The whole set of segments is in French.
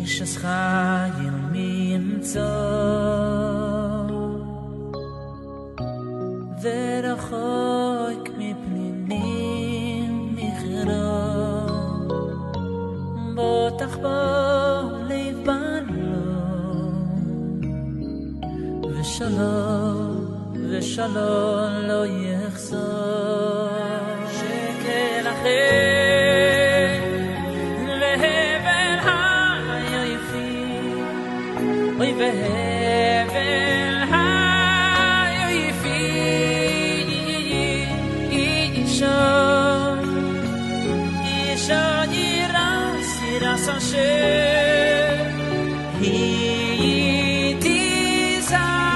ששחייל ממצוא ורחוק מפנינים נכרה בוטח בו לב בנו ושלום לא יחזור שקל אחר להבל היפים אוי והבל היפים אישה ירס אשר היא תזענו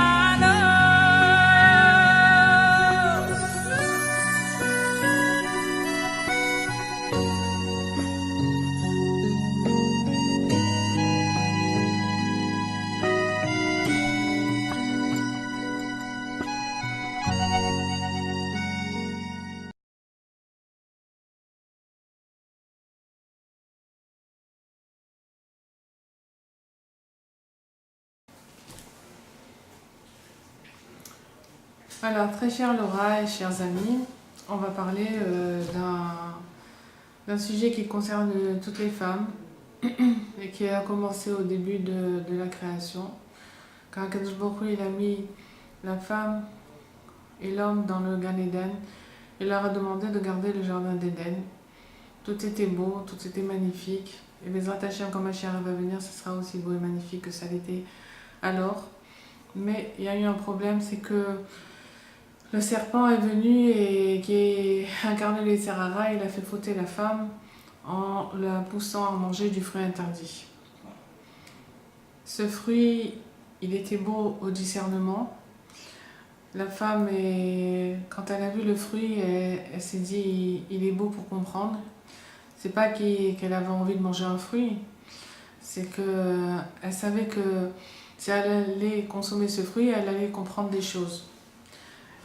Alors, très chère Laura et chers amis, on va parler d'un sujet qui concerne toutes les femmes et qui a commencé au début de la création. Quand Akadosh Baruch Hu, il a mis la femme et l'homme dans le Gan Eden, il leur a demandé de garder le jardin d'Éden. Tout était beau, tout était magnifique. Et Bezrat Hashem, quand Mashiach va venir, ce sera aussi beau et magnifique que ça l'était alors. Mais il y a eu un problème, c'est que le serpent est venu et qui a incarné les Serara, il a fait fauter la femme en la poussant à manger du fruit interdit. Ce fruit, il était beau au discernement. La femme, quand elle a vu le fruit, elle s'est dit il est beau pour comprendre. C'est pas qu'elle avait envie de manger un fruit, c'est qu'elle savait que si elle allait consommer ce fruit, elle allait comprendre des choses.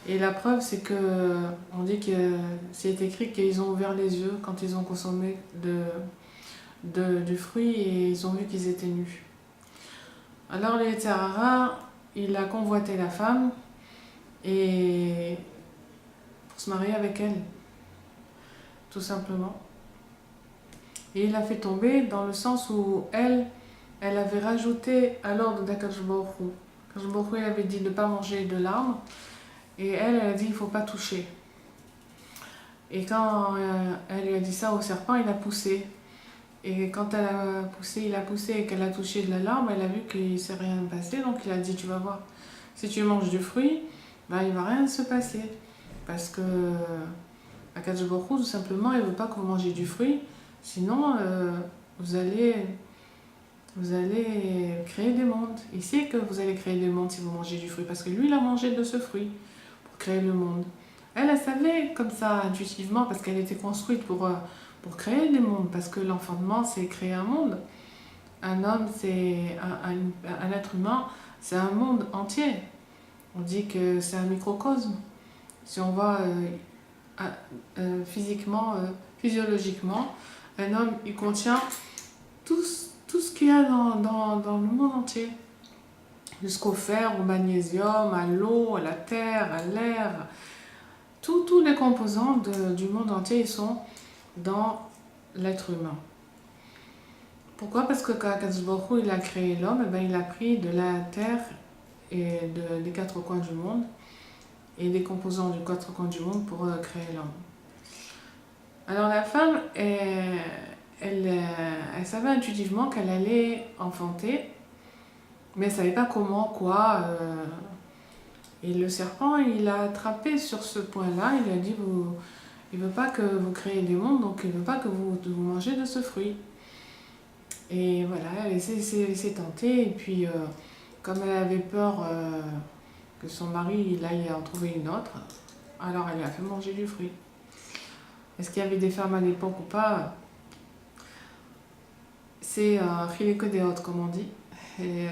Et la preuve, c'est que on dit que c'est écrit qu'ils ont ouvert les yeux quand ils ont consommé du fruit et ils ont vu qu'ils étaient nus. Alors le Yetzer Hara, il a convoité la femme et pour se marier avec elle, tout simplement. Et il l'a fait tomber dans le sens où elle avait rajouté à l'ordre d'Akadosh Baruch Hu. Akadosh Baruch Hu, il avait dit de ne pas manger de l'arbre. Et elle a dit il ne faut pas toucher. Et quand elle lui a dit ça au serpent, il a poussé. Et quand elle a poussé, il a poussé et qu'elle a touché de la larme, elle a vu qu'il ne s'est rien passé. Donc il a dit tu vas voir, si tu manges du fruit, ben, il ne va rien se passer. Parce que Akadosh Baruch Hu, tout simplement, il ne veut pas que vous mangez du fruit. Sinon, vous allez créer des mondes. Il sait que vous allez créer des mondes si vous mangez du fruit. Parce que lui, il a mangé de ce fruit. Créer le monde. Elle savait comme ça intuitivement parce qu'elle était construite pour créer des mondes, parce que l'enfantement c'est créer un monde. Un homme c'est un être humain, c'est un monde entier. On dit que c'est un microcosme. Si on voit physiquement, physiologiquement, un homme il contient tout ce qu'il y a dans le monde entier. Jusqu'au fer, au magnésium, à l'eau, à la terre, à l'air. Tous les composants du monde entier ils sont dans l'être humain. Pourquoi ? Parce que quand Akadosh Baruch Hu, il a créé l'homme, et ben, il a pris de la terre et des quatre coins du monde et des composants des quatre coins du monde pour créer l'homme. Alors la femme, elle savait intuitivement qu'elle allait enfanter, mais elle ne savait pas comment, quoi. Et le serpent, il a attrapé sur ce point-là, il a dit il ne veut pas que vous créez des mondes, donc il ne veut pas que vous mangez de ce fruit. Et voilà, elle s'est tentée, et puis comme elle avait peur que son mari il aille en trouver une autre, alors elle lui a fait manger du fruit. Est-ce qu'il y avait des femmes à l'époque ou pas ? C'est chileko deot, comme on dit. Et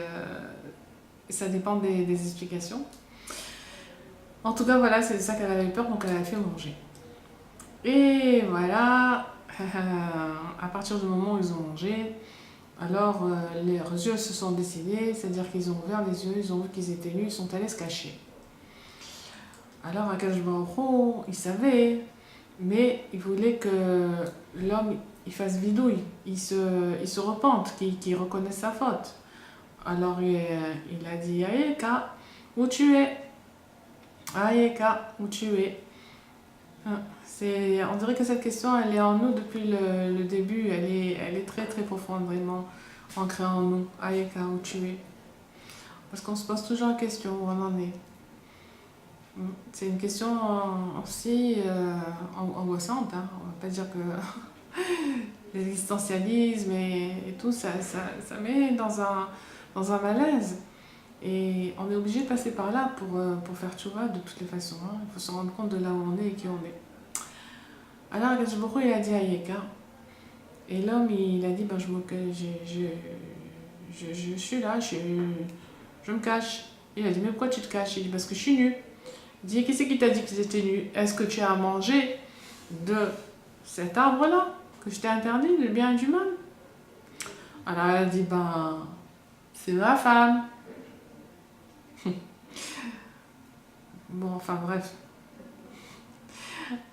ça dépend des explications. En tout cas, voilà, c'est ça qu'elle avait peur, donc elle a fait manger. Et voilà, à partir du moment où ils ont mangé, Alors leurs yeux se sont dessinés, c'est-à-dire qu'ils ont ouvert les yeux, ils ont vu qu'ils étaient nus, ils sont allés se cacher. Alors Akadosh Baruch Hu, il savait, mais il voulait que l'homme il fasse vidouille, il se repente, qu'il reconnaisse sa faute. Alors il a dit Ayeka, où tu es? Ayeka, où tu es? On dirait que cette question, elle est en nous depuis le début, elle est très très profondément ancrée en nous. Ayeka, où tu es? Parce qu'on se pose toujours la question où on en est. C'est une question aussi angoissante, hein. On va pas dire que l'existentialisme et tout, ça met dans un malaise. Et on est obligé de passer par là pour faire tchouva de toutes les façons. Hein. Il faut se rendre compte de là où on est et qui on est. Alors, Akadosh Baruch Hu, il a dit Ayeka. Et l'homme, il a dit ben, je suis là, je me cache. Il a dit mais pourquoi tu te caches? Il dit parce que je suis nu. Il dit qui c'est qui t'a dit que j'étais nu? Est-ce que tu as mangé de cet arbre-là que je t'ai interdit, du bien et du mal? Alors elle a dit ben c'est ma femme. Bon, enfin bref.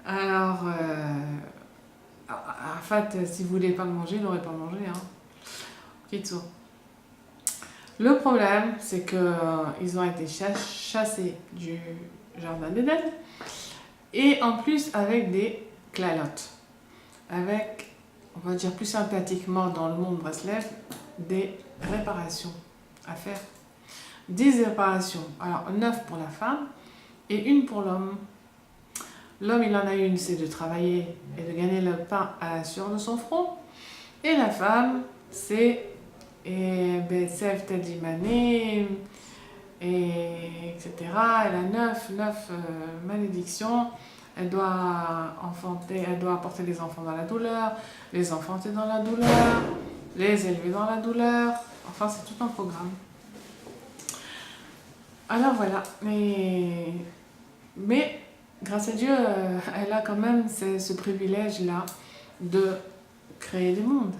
Alors, en fait, si vous voulez pas le manger, il n'aurait pas mangé. Hein. Kitsu. Le problème, c'est qu'ils ont été chassés du jardin d'Éden et en plus avec des clalotes. Avec, on va dire plus sympathiquement dans le monde Breslev, des réparations à faire. 10 réparations. Alors, 9 pour la femme et 1 pour l'homme. L'homme, il en a une, c'est de travailler et de gagner le pain à la sueur de son front. Et la femme, c'est Betsef Tadimané, etc. Elle a 9 malédictions. Elle doit enfanter, elle doit apporter les enfants dans la douleur, les enfanter dans la douleur, les élever dans la douleur. Enfin, c'est tout un programme. Alors voilà, mais grâce à Dieu, elle a quand même ce privilège-là de créer des mondes.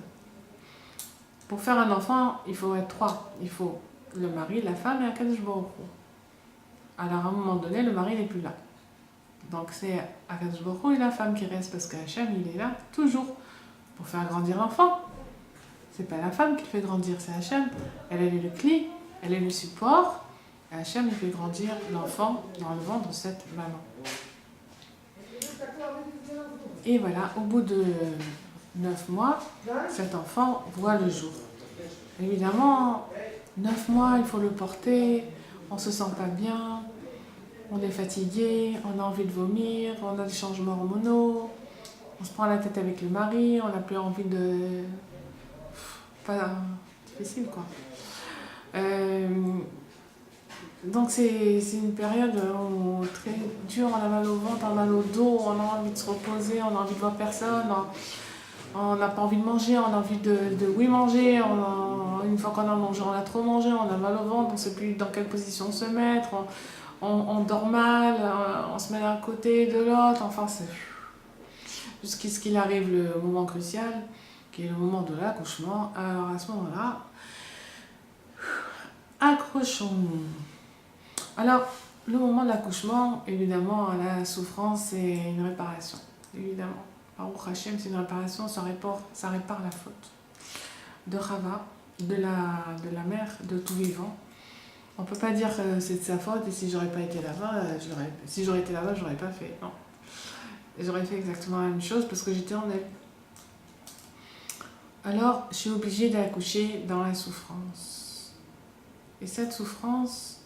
Pour faire un enfant, il faut être 3. Il faut le mari, la femme et Akadosh Baruch Hu. Alors à un moment donné, le mari n'est plus là. Donc c'est Akadosh Baruch Hu et la femme qui restent parce qu'Hachem, il est là toujours pour faire grandir l'enfant. C'est pas la femme qui le fait grandir, c'est Hachem. Elle est le cli, elle est le support. Hachem, il fait grandir l'enfant dans le ventre de cette maman. Et voilà, au bout de 9 mois, cet enfant voit le jour. Évidemment, 9 mois, il faut le porter, on se sent pas bien, on est fatigué, on a envie de vomir, on a des changements hormonaux, on se prend la tête avec le mari, on n'a plus envie de... Pas difficile, quoi. Donc c'est une période très dure, on a mal au ventre, on a mal au dos, on a envie de se reposer, on a envie de voir personne, on n'a pas envie de manger, on a envie de oui manger, une fois qu'on a mangé, on a trop mangé, on a mal au ventre, on ne sait plus dans quelle position se mettre, on dort mal, on se met d'un côté de l'autre, enfin c'est... Jusqu'à ce qu'il arrive le moment crucial, qui est le moment de l'accouchement. Alors à ce moment-là, accrochons-nous. Alors, le moment de l'accouchement, évidemment, la souffrance, c'est une réparation. Évidemment. Baruch Hashem, c'est une réparation, ça répare la faute de Rava, de la mère, de tout vivant. On ne peut pas dire que c'est de sa faute et si j'aurais pas été là-bas, si j'aurais été là-bas, je n'aurais pas fait. Non. J'aurais fait exactement la même chose parce que j'étais en elle. Alors, je suis obligée d'accoucher dans la souffrance. Et cette souffrance,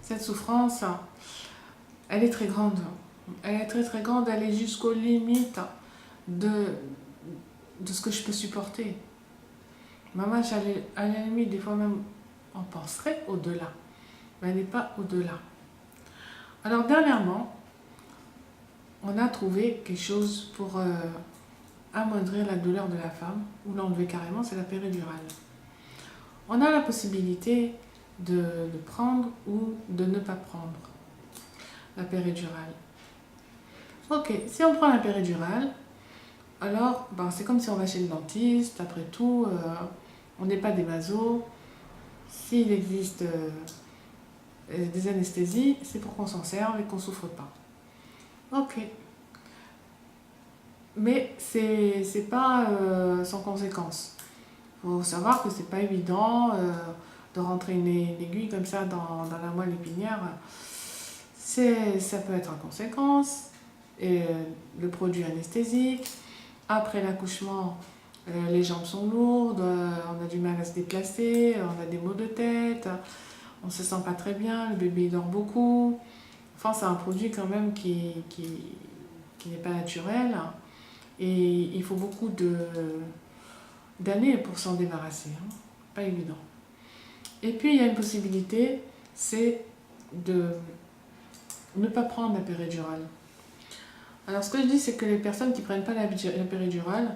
cette souffrance, elle est très grande. Elle est très très grande, elle est jusqu'aux limites de ce que je peux supporter. Maman, à la limite, des fois même, on penserait au-delà. Mais elle n'est pas au-delà. Alors dernièrement, on a trouvé quelque chose pour amoindrir la douleur de la femme, ou l'enlever carrément, c'est la péridurale. On a la possibilité de prendre ou de ne pas prendre la péridurale. Ok, si on prend la péridurale, alors ben, c'est comme si on va chez le dentiste, après tout, on n'est pas des masos. S'il existe des anesthésies, c'est pour qu'on s'en serve et qu'on ne souffre pas. Ok, mais c'est pas sans conséquence. Il faut savoir que c'est pas évident de rentrer une aiguille comme ça dans la moelle épinière. Ça peut être en conséquence. Et le produit anesthésique. Après l'accouchement, les jambes sont lourdes, on a du mal à se déplacer, on a des maux de tête, on se sent pas très bien, le bébé dort beaucoup. Enfin, c'est un produit quand même qui n'est pas naturel et il faut beaucoup d'années pour s'en débarrasser. Hein. Pas évident. Et puis, il y a une possibilité, c'est de ne pas prendre la péridurale. Alors, ce que je dis, c'est que les personnes qui ne prennent pas la péridurale,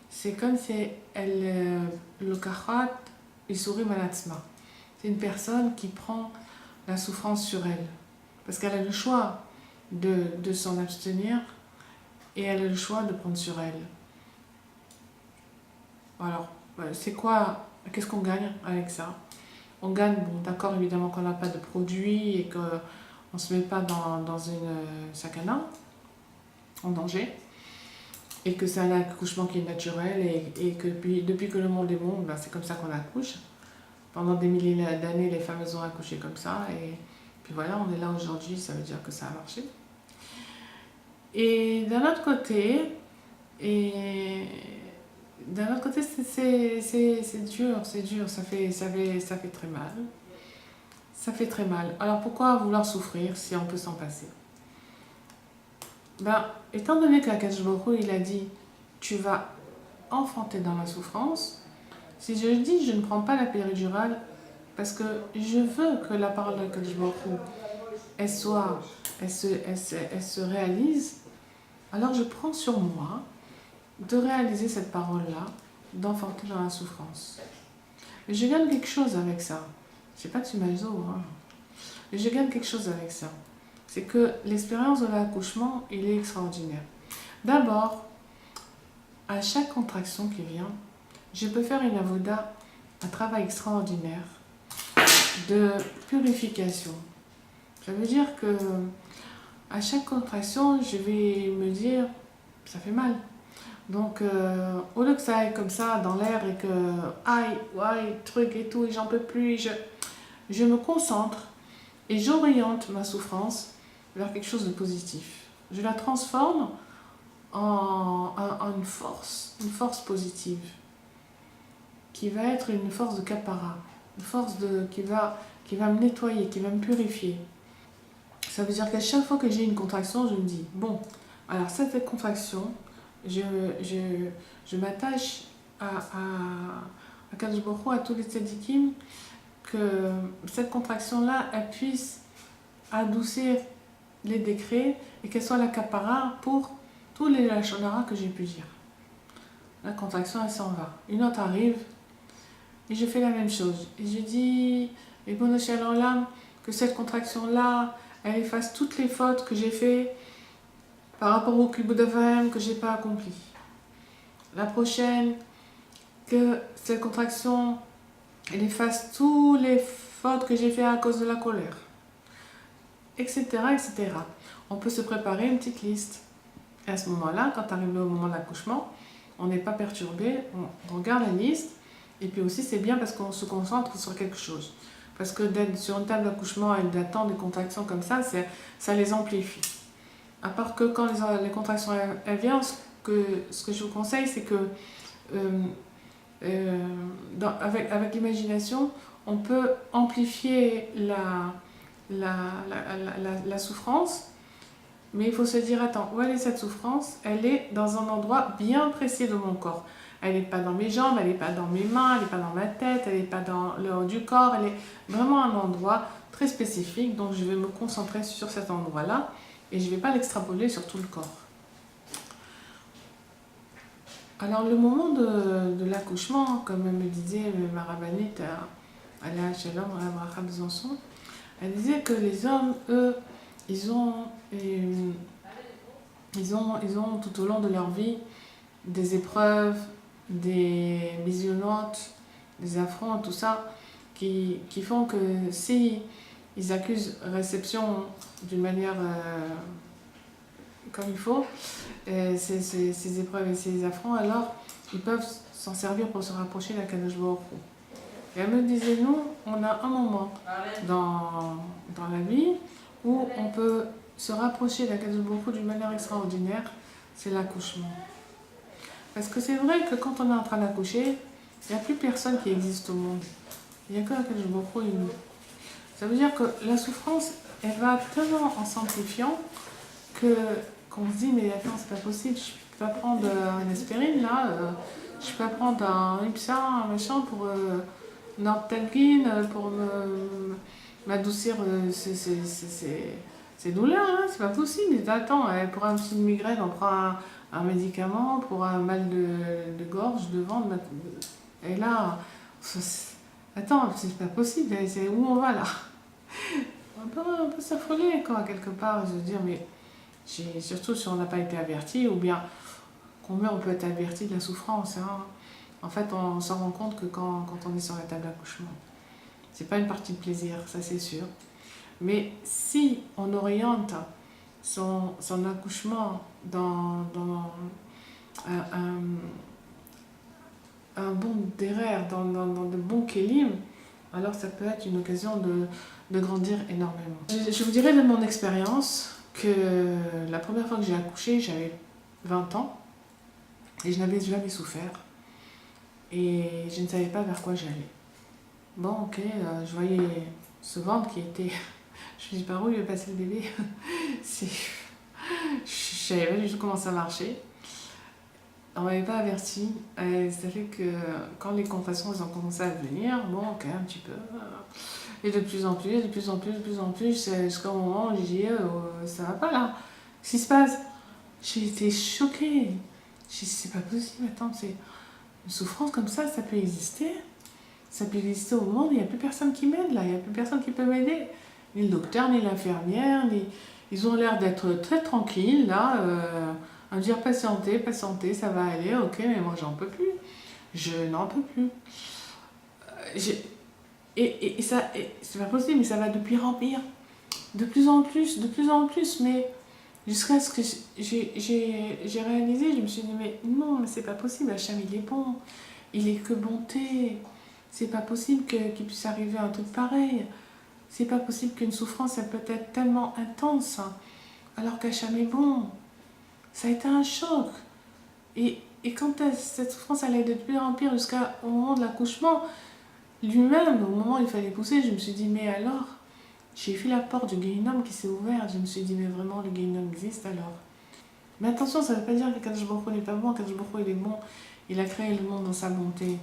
c'est comme si le kahat il sourit malatzma. C'est une personne qui prend la souffrance sur elle. Parce qu'elle a le choix de s'en abstenir et elle a le choix de prendre sur elle. Alors, c'est quoi, qu'est-ce qu'on gagne avec ça? On gagne, bon, d'accord, évidemment qu'on n'a pas de produit et qu'on ne se met pas dans une sakana, en danger, et que c'est un accouchement qui est naturel et que depuis que le monde est monde, ben c'est comme ça qu'on accouche. Pendant des milliers d'années, les femmes ont accouché comme ça et puis voilà, on est là aujourd'hui, ça veut dire que ça a marché. Et d'un autre côté, c'est dur, ça fait très mal. Ça fait très mal. Alors pourquoi vouloir souffrir si on peut s'en passer? Ben, étant donné qu'Akadosh Baruch Hu, il a dit tu vas enfanter dans la souffrance, si je dis je ne prends pas la péridurale parce que je veux que la parole d'Akadosh Baruch Hu elle se réalise, alors je prends sur moi de réaliser cette parole-là, d'enfanter dans la souffrance. Mais je gagne quelque chose avec ça. Je sais pas que tu m'as dit, hein. Mais je gagne quelque chose avec ça. C'est que l'expérience de l'accouchement, il est extraordinaire. D'abord, à chaque contraction qui vient, je peux faire une avoda, un travail extraordinaire de purification. Ça veut dire que à chaque contraction, je vais me dire, ça fait mal. Donc, au lieu que ça aille comme ça dans l'air et que, aïe, ouais, truc et tout, et j'en peux plus, je me concentre et j'oriente ma souffrance vers quelque chose de positif. Je la transforme en une force positive, qui va être une force de kapara, une force qui va me nettoyer, qui va me purifier. Ça veut dire qu'à chaque fois que j'ai une contraction, je me dis, bon, alors cette contraction, je m'attache à Kadosh Baruch Hu, à tous les tzadikim, que cette contraction-là, elle puisse adoucir les décrets et qu'elle soit la kapara pour tous les lachonara que j'ai pu dire. La contraction, elle s'en va. Une autre arrive et je fais la même chose. Et je dis, et bon Shalom, que cette contraction-là, elle efface toutes les fautes que j'ai fait par rapport au Kibud Avayim que j'ai pas accompli. La prochaine, que cette contraction, elle efface toutes les fautes que j'ai fait à cause de la colère, etc., etc. On peut se préparer une petite liste. Et à ce moment-là, quand arrive au moment de l'accouchement, on n'est pas perturbé, on regarde la liste, et puis aussi c'est bien parce qu'on se concentre sur quelque chose. Parce que d'être sur une table d'accouchement et d'attendre des contractions comme ça les amplifie. À part que quand les contractions elles viennent, ce que je vous conseille, c'est que avec l'imagination, on peut amplifier la souffrance, mais il faut se dire, attends, où elle est cette souffrance? Elle est dans un endroit bien précis de mon corps. Elle n'est pas dans mes jambes, elle n'est pas dans mes mains, elle n'est pas dans ma tête, elle n'est pas dans le haut du corps, elle est vraiment un endroit très spécifique, donc je vais me concentrer sur cet endroit-là et je ne vais pas l'extrapoler sur tout le corps. Alors le moment de l'accouchement, comme me disait ma rabbinite à la Shalom, à la Bracha Besançon, elle disait que les hommes, eux, ils ont ils ont tout au long de leur vie des épreuves, des bisounottes, des affronts, tout ça, qui font que si ils accusent réception d'une manière comme il faut, ces épreuves et ces affronts, alors ils peuvent s'en servir pour se rapprocher d'Akadosh Baruch Hu. Et elle me disait, nous, on a un moment dans la vie où on peut se rapprocher d'Akadosh Baruch Hu d'une manière extraordinaire, c'est l'accouchement. Parce que c'est vrai que quand on est en train d'accoucher, il n'y a plus personne qui existe au monde. Il n'y a que Akadosh Baruch Hu et nous. Ça veut dire que la souffrance, elle va tellement en s'amplifiant qu'on se dit, mais attends, c'est pas possible, je peux pas prendre une aspirine là, je peux pas prendre un Ipsa, un machin pour Nortelgin, pour m'adoucir ces douleurs, hein, c'est pas possible. Attends, pour un petit migraine, on prend un médicament, pour un mal de gorge, de ventre, et là, attends, c'est pas possible, c'est où on va là? On peut s'affoler quoi, quelque part, se dire, mais surtout si on n'a pas été averti, ou bien combien on peut être averti de la souffrance. Hein. En fait, on s'en rend compte que quand on est sur la table d'accouchement. C'est pas une partie de plaisir, ça c'est sûr. Mais si on oriente son accouchement dans un bon derrière, dans de bons kélim, alors ça peut être une occasion de grandir énormément. Je vous dirais de mon expérience que la première fois que j'ai accouché, j'avais 20 ans et je n'avais jamais souffert et je ne savais pas vers quoi j'allais. Bon, ok, je voyais ce ventre qui était... Je me dis par où il va passer le bébé. Je savais pas du tout comment ça marchait. On m'avait pas averti. Et ça fait que quand les contractions elles ont commencé à venir, bon, ok, un petit peu. Et de plus en plus, jusqu'au moment où j'ai dit, ça va pas là. Qu'est-ce qui se passe? J'ai été choquée. J'ai dit, c'est pas possible, attends, c'est une souffrance comme ça peut exister. Ça peut exister au monde, il n'y a plus personne qui m'aide là, il n'y a plus personne qui peut m'aider. Ni le docteur, ni l'infirmière, ils ont l'air d'être très tranquilles là, à me dire patientez, ça va aller, ok, mais moi j'en peux plus. Je n'en peux plus. Et ça, c'est pas possible, mais ça va de pire en pire. De plus en plus, mais jusqu'à ce que j'ai réalisé, je me suis dit, mais non, mais c'est pas possible, Hachem il est bon, il est que bonté. C'est pas possible qu'il puisse arriver un truc pareil. C'est pas possible qu'une souffrance, elle peut être tellement intense, alors qu'Hachem est bon. Ça a été un choc. Et quand cette souffrance allait de pire en pire jusqu'au moment de l'accouchement, lui-même, au moment où il fallait pousser, je me suis dit, mais alors, j'ai vu la porte du Guéhinnom qui s'est ouverte. Je me suis dit, mais vraiment, le Guéhinnom existe alors. Mais attention, ça ne veut pas dire que Kadosh Baruch Hu n'est pas bon. Kadosh Baruch Hu, il est bon. Il a créé le monde dans sa bonté.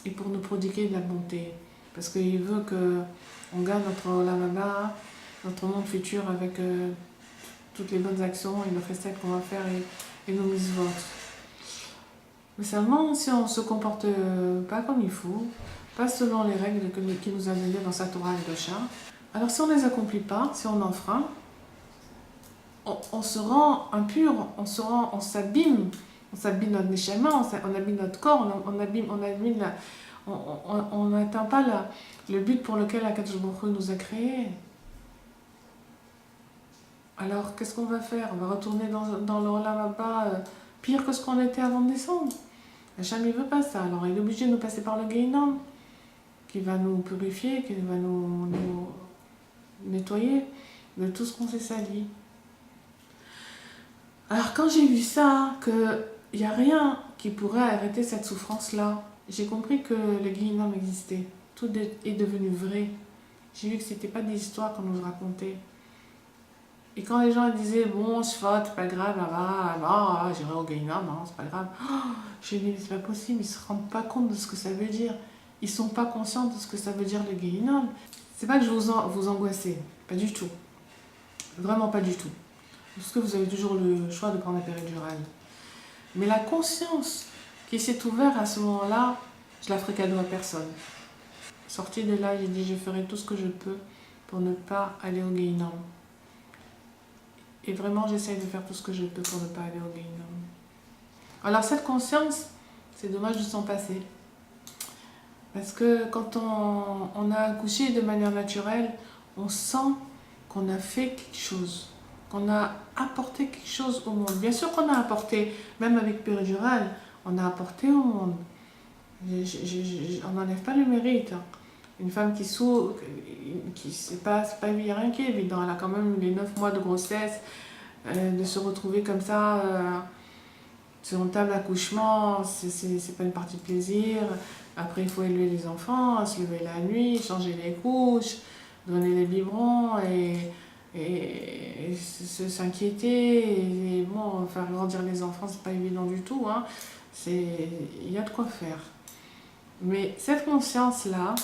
Et pour nous prodiguer de la bonté. Parce qu'il veut qu'on gagne notre Olam Haba, notre monde futur avec toutes les bonnes actions et le recette qu'on va faire et nos mitzvot. Mais seulement si on ne se comporte pas comme il faut, pas selon les règles qu'il nous a données dans sa Torah et Dosha, alors si on ne les accomplit pas, si on enfreint, on se rend impur, on s'abîme notre neshama, on abîme notre corps, on n'atteint pas le but pour lequel Akadosh Baruch Hu nous a créés. Alors qu'est-ce qu'on va faire? On va retourner dans le Olam Haba pire que ce qu'on était avant de descendre. Hachem ne veut pas ça, alors il est obligé de nous passer par le Guéhinnom, qui va nous purifier, qui va nous nettoyer de tout ce qu'on s'est sali. Alors quand j'ai vu ça, qu'il n'y a rien qui pourrait arrêter cette souffrance-là, j'ai compris que le Guéhinnom existait. Tout est devenu vrai. J'ai vu que ce n'était pas des histoires qu'on nous racontait. Et quand les gens disaient, bon, c'est pas grave, j'irai au Guéhinnom, hein, c'est pas grave. J'ai dit, mais c'est pas possible, ils se rendent pas compte de ce que ça veut dire. Ils sont pas conscients de ce que ça veut dire le Guéhinnom. C'est pas que je vous angoissez, pas du tout. Vraiment pas du tout. Parce que vous avez toujours le choix de prendre la péridurale. Mais la conscience qui s'est ouverte à ce moment-là, je la ferai cadeau à personne. Sortie de là, j'ai dit, je ferai tout ce que je peux pour ne pas aller au Guéhinnom. Et vraiment, j'essaye de faire tout ce que je peux pour ne pas aller au Guéhinnom. Alors cette conscience, c'est dommage de s'en passer. Parce que quand on a accouché de manière naturelle, on sent qu'on a fait quelque chose, qu'on a apporté quelque chose au monde. Bien sûr qu'on a apporté, même avec péridurale, on a apporté au monde. On n'enlève pas le mérite. Une femme qui souffre, c'est pas rien qui est évident. Elle a quand même les 9 mois de grossesse, de se retrouver comme ça sur une table d'accouchement, c'est pas une partie de plaisir. Après, il faut élever les enfants, se lever la nuit, changer les couches, donner les biberons et s'inquiéter. Et bon, faire grandir les enfants, c'est pas évident du tout. Hein. Il y a de quoi faire. Mais cette conscience-là,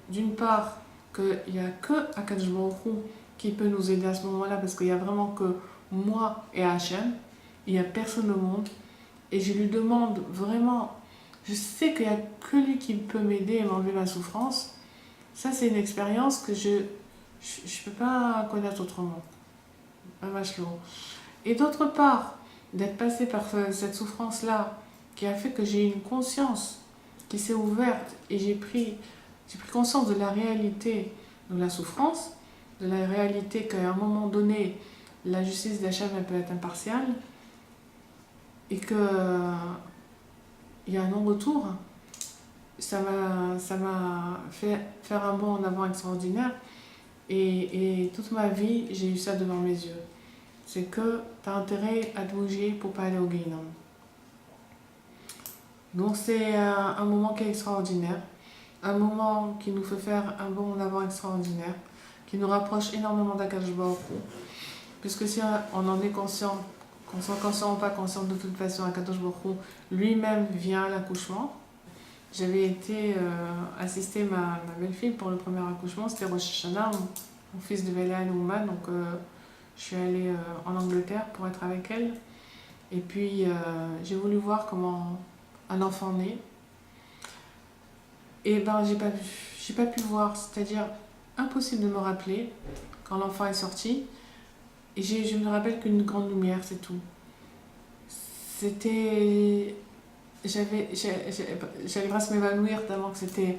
d'une part, qu'il n'y a que Akadosh Baruch Hu qui peut nous aider à ce moment-là, parce qu'il n'y a vraiment que moi et Hachem, il n'y a personne au monde, et je lui demande vraiment, je sais qu'il n'y a que lui qui peut m'aider et m'enlever ma souffrance. Ça, c'est une expérience que je peux pas connaître autrement. Un vache lourd. Et d'autre part, d'être passé par cette souffrance-là, qui a fait que j'ai une conscience qui s'est ouverte, et j'ai pris conscience de la réalité de la souffrance, de la réalité qu'à un moment donné, la justice d'Hachem peut être impartiale, et qu'il y a un non-retour. Ça m'a fait faire un bond en avant extraordinaire, et toute ma vie, j'ai eu ça devant mes yeux. C'est que tu as intérêt à te bouger pour pas aller au Guéhinnom. Donc c'est un moment qui est extraordinaire, un moment qui nous fait faire un bond en avant extraordinaire, qui nous rapproche énormément d'Akadosh Baruch Hu, puisque si on en est conscient, qu'on soit conscient ou pas conscient, de toute façon, Akadosh Baruch Hu lui-même vient à l'accouchement. J'avais été assister ma belle-fille pour le premier accouchement, c'était Rosh Hashanah, mon fils devait aller à Nouman, donc je suis allée en Angleterre pour être avec elle. Et puis j'ai voulu voir comment un enfant naît. Et ben j'ai pas pu voir, c'est-à-dire impossible de me rappeler quand l'enfant est sorti. Et je me rappelle qu'une grande lumière, c'est tout. C'était... J'allais presque m'évanouir tellement que c'était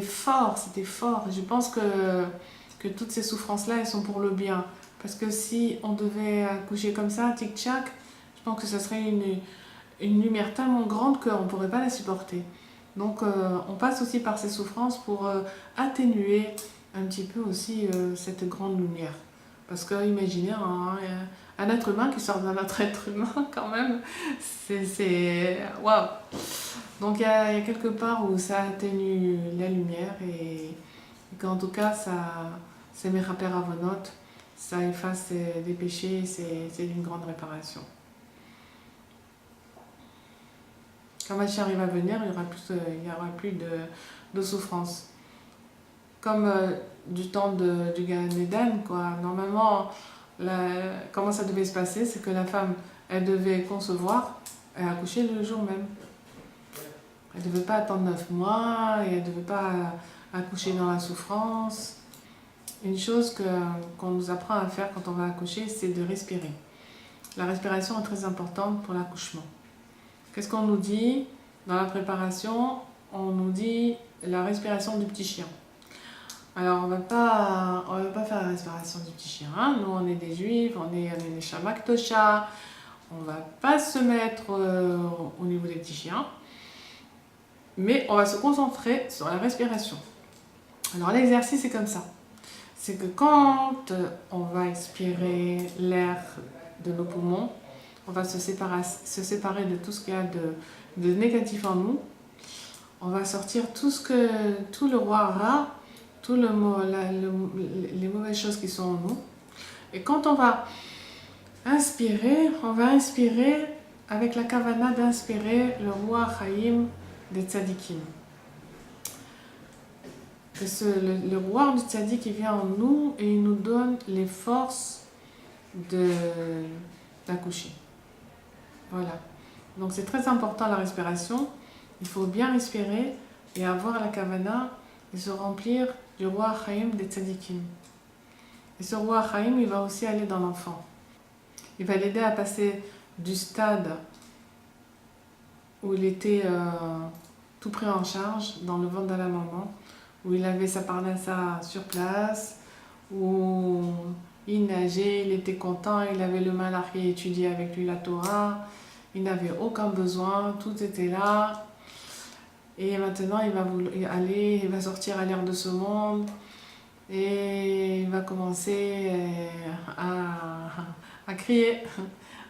fort, c'était fort. Je pense que toutes ces souffrances-là, elles sont pour le bien. Parce que si on devait accoucher comme ça, tic-tac, je pense que ça serait une lumière tellement grande qu'on ne pourrait pas la supporter. Donc on passe aussi par ces souffrances pour atténuer un petit peu aussi cette grande lumière. Parce que imaginez un être humain qui sort d'un autre être humain quand même, c'est waouh. Donc il y a quelque part où ça atténue la lumière et qu'en tout cas c'est mes rappels avonotes, ça efface des péchés, c'est d'une grande réparation. Quand Mashiach arrive à venir, il y aura plus de souffrance. Comme du temps du Gan Eden, quoi. Normalement, comment ça devait se passer, c'est que la femme, elle devait concevoir et accoucher le jour même. Elle ne devait pas attendre 9 mois, et elle ne devait pas accoucher dans la souffrance. Une chose qu'on nous apprend à faire quand on va accoucher, c'est de respirer. La respiration est très importante pour l'accouchement. Qu'est-ce qu'on nous dit dans la préparation? On nous dit la respiration du petit chien. Alors, on va pas faire la respiration du petit chien. Hein. Nous, on est des juifs, on est des Shamak Tosha. On va pas se mettre au niveau des petits chiens. Mais on va se concentrer sur la respiration. Alors, l'exercice, c'est comme ça. C'est que quand on va expirer l'air de nos poumons, on va se séparer de tout ce qu'il y a de négatif en nous. On va sortir tout le roi rat, les mauvaises choses qui sont en nous. Et quand on va inspirer avec la kavana d'inspirer le roi Chaim des tzadikim. Que le roi du tzadik, il vient en nous et il nous donne les forces d'accoucher. Voilà. Donc c'est très important la respiration. Il faut bien respirer et avoir la kavana et se remplir du roi Chaim des tzadikim. Et ce roi Chaim, il va aussi aller dans l'enfant. Il va l'aider à passer du stade où il était tout pris en charge dans le ventre de la maman, où il avait sa parnassa sur place, où il nageait, il était content, il avait le malach qui étudiait avec lui la Torah, il n'avait aucun besoin, tout était là. Et maintenant, il va sortir à l'ère de ce monde et il va commencer à crier,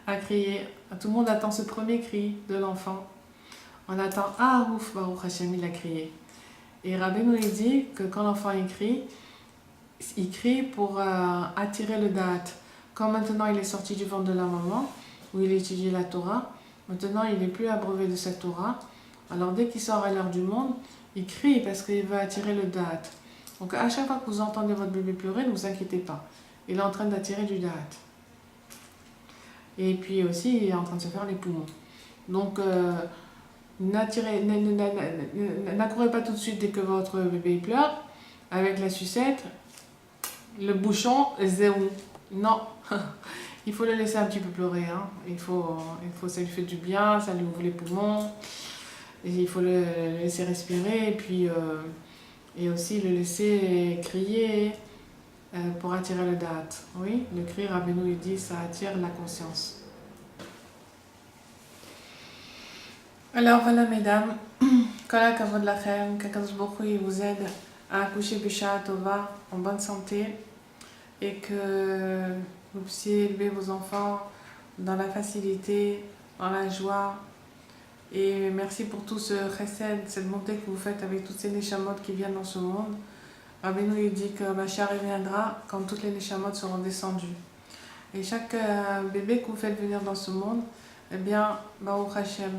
à crier. Tout le monde attend ce premier cri de l'enfant. On attend, ah ouf, Baruch Hashem, il a crié. Et Rabbeinu nous dit que quand l'enfant il crie pour attirer le da'at. Quand maintenant il est sorti du ventre de la maman, où il étudie la Torah, maintenant il n'est plus abreuvé de cette Torah. Alors dès qu'il sort à l'heure du monde, il crie parce qu'il veut attirer le da'at. Donc à chaque fois que vous entendez votre bébé pleurer, ne vous inquiétez pas. Il est en train d'attirer du da'at. Et puis aussi, il est en train de se faire les poumons. Donc n'accourez pas tout de suite dès que votre bébé pleure, avec la sucette, le bouchon, zéro. Non, il faut le laisser un petit peu pleurer. Hein. Ça lui fait du bien, ça lui ouvre les poumons. Et il faut le laisser respirer et aussi le laisser crier pour attirer le da'at. Oui, le cri, Rabbeinu il dit, ça attire la conscience. Alors voilà mesdames, Kol hakavod lachem, qu'Akadosh Baruch Hu vous aide à accoucher Bisha Tova en bonne santé et que vous puissiez élever vos enfants dans la facilité, dans la joie. Et merci pour tout ce chesed, cette bonté que vous faites avec toutes ces neshamot qui viennent dans ce monde. Rabbeinu il dit que Mashiach reviendra quand toutes les neshamot seront descendues. Et chaque bébé que vous faites venir dans ce monde, eh bien, Baruch Hashem,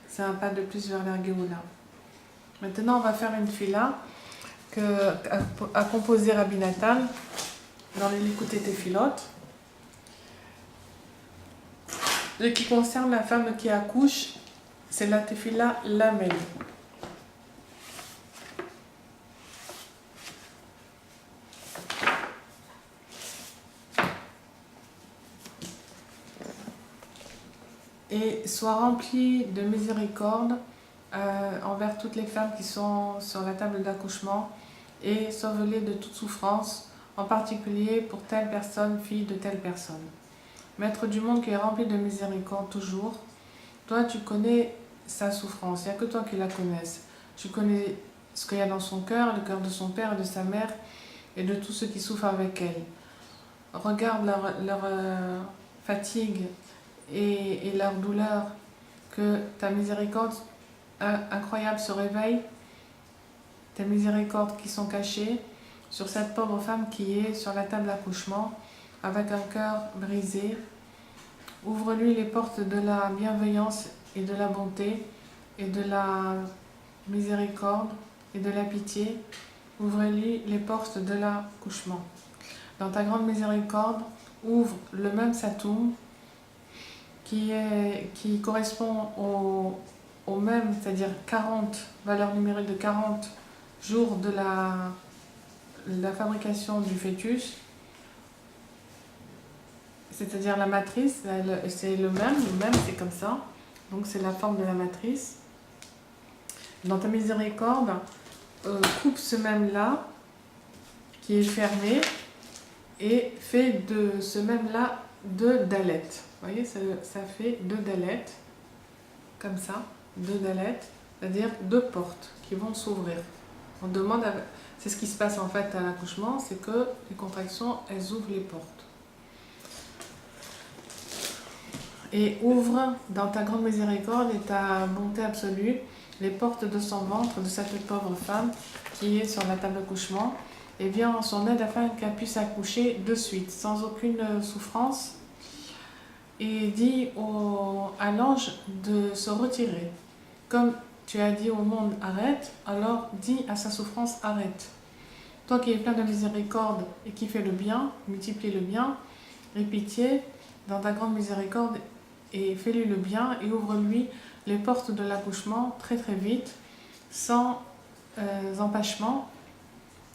c'est un pas de plus vers la Géoula. Maintenant, on va faire une fila a composé Rabbi Nathan dans les Likutei Tefilot, ce qui concerne la femme qui accouche, c'est la tefila Lamed. Et sois rempli de miséricorde envers toutes les femmes qui sont sur la table d'accouchement et sauve-les de toute souffrance, en particulier pour telle personne, fille de telle personne. Maître du monde qui est rempli de miséricorde toujours, toi tu connais sa souffrance, il n'y a que toi qui la connaisses. Tu connais ce qu'il y a dans son cœur, le cœur de son père et de sa mère et de tous ceux qui souffrent avec elle. Regarde leur fatigue et leur douleur, que ta miséricorde incroyable se réveille, tes miséricordes qui sont cachées sur cette pauvre femme qui est sur la table d'accouchement avec un cœur brisé. Ouvre-lui les portes de la bienveillance et de la bonté et de la miséricorde et de la pitié. Ouvre-lui les portes de l'accouchement. Dans ta grande miséricorde, ouvre le même Satoum qui correspond au même, c'est-à-dire 40, valeur numérique de 40 jours de la fabrication du fœtus, c'est-à-dire la matrice, c'est le même c'est comme ça, donc c'est la forme de la matrice. Dans ta miséricorde, coupe ce même-là qui est fermé et fais de ce même-là 2 dalettes. Vous voyez, ça fait 2 dalettes, comme ça, 2 dalettes, c'est-à-dire 2 portes qui vont s'ouvrir. On demande, c'est ce qui se passe en fait à l'accouchement, c'est que les contractions, elles ouvrent les portes. Et ouvre dans ta grande miséricorde et ta bonté absolue les portes de son ventre, de cette pauvre femme qui est sur la table d'accouchement, et viens en son aide afin qu'elle puisse accoucher de suite, sans aucune souffrance. Et dis à l'ange de se retirer. Comme tu as dit au monde arrête, alors dis à sa souffrance arrête. Toi qui es plein de miséricorde et qui fais le bien, multiplie le bien, aie pitié dans ta grande miséricorde et fais-lui le bien et ouvre-lui les portes de l'accouchement très très vite, sans empêchement,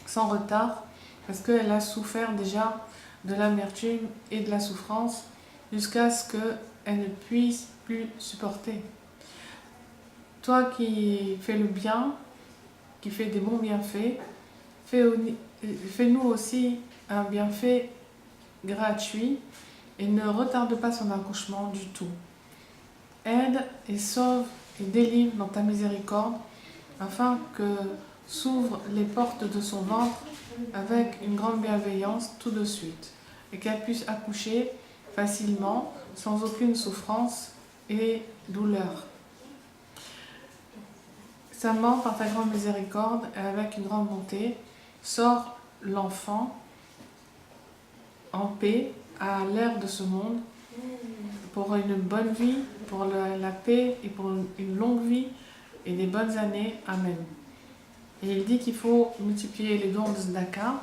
sans retard, parce qu'elle a souffert déjà de l'amertume et de la souffrance jusqu'à ce qu'elle ne puisse plus supporter. Toi qui fais le bien, qui fais des bons bienfaits, fais-nous aussi un bienfait gratuit et ne retarde pas son accouchement du tout. Aide et sauve et délivre dans ta miséricorde afin que s'ouvrent les portes de son ventre avec une grande bienveillance tout de suite et qu'elle puisse accoucher facilement, sans aucune souffrance et douleur. Seulement par ta grande miséricorde et avec une grande bonté, sors l'enfant en paix à l'ère de ce monde pour une bonne vie, pour la paix et pour une longue vie et des bonnes années. Amen. Et il dit qu'il faut multiplier les dons de Tzedaka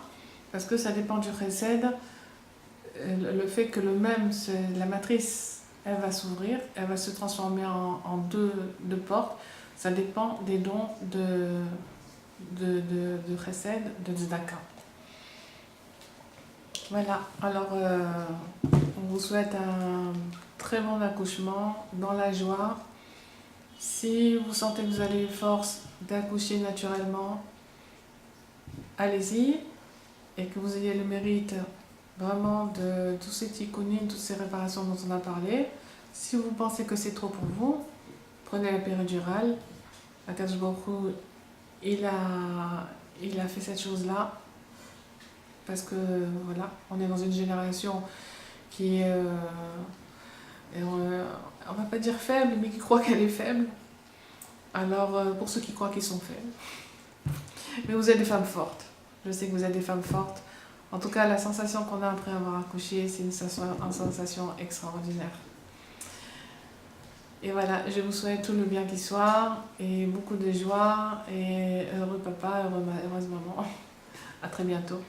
parce que ça dépend du chesed. Le fait que la matrice, elle va s'ouvrir, elle va se transformer en deux portes, ça dépend des dons de chesed, de Tzedaka. Voilà, alors on vous souhaite un très bon accouchement dans la joie. Si vous sentez que vous avez les forces d'accoucher naturellement, allez-y, et que vous ayez le mérite vraiment de tous ces tikkunim, toutes ces réparations dont on a parlé. Si vous pensez que c'est trop pour vous, prenez la péridurale. Akadosh Baruch Hu, il a fait cette chose-là parce que voilà, on est dans une génération qui est, on va pas dire faible, mais qui croit qu'elle est faible. Alors pour ceux qui croient qu'ils sont faibles, mais vous êtes des femmes fortes. Je sais que vous êtes des femmes fortes. En tout cas, la sensation qu'on a après avoir accouché, c'est une sensation extraordinaire. Et voilà, je vous souhaite tout le bien qui soit, et beaucoup de joie, et heureux papa, heureuse maman. À très bientôt.